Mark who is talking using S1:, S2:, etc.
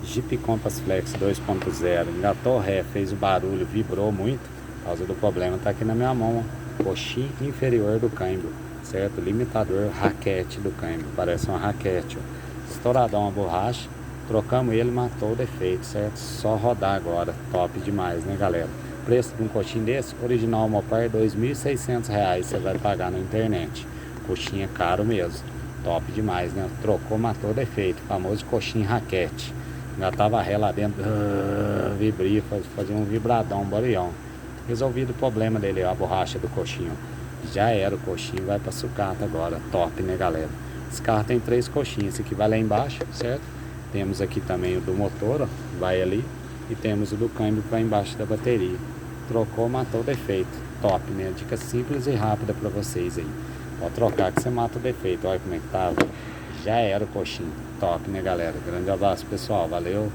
S1: Jeep Compass Flex 2.0, engatou ré, fez o barulho, vibrou muito, por causa do problema tá aqui na minha mão, ó. Coxim inferior do câmbio, certo? Limitador raquete do câmbio, parece uma raquete, ó. Estouradão a borracha, trocamos ele, matou o defeito, certo? Só rodar agora, top demais, né, galera? Preço de um coxim desse, original Mopar, R$ 2.600 você vai pagar na internet. Coxim é caro mesmo, top demais, né? Trocou, matou o defeito, famoso coxim raquete. Engatava ré lá dentro, vibria, fazia um vibradão, um barulhão. Resolvido o problema dele, a borracha do coxinho. Já era o coxinho, vai pra sucata agora, top, né, galera? Esse carro tem 3 coxinhos, esse aqui vai lá embaixo, certo? Temos aqui também o do motor, ó, vai ali. E temos o do câmbio que vai embaixo da bateria. Trocou, matou o defeito, top, né? Dica simples e rápida pra vocês aí. Pode trocar que você mata o defeito, olha como é que tava. Já era o coxinho, top, né, galera? Grande abraço, pessoal, valeu!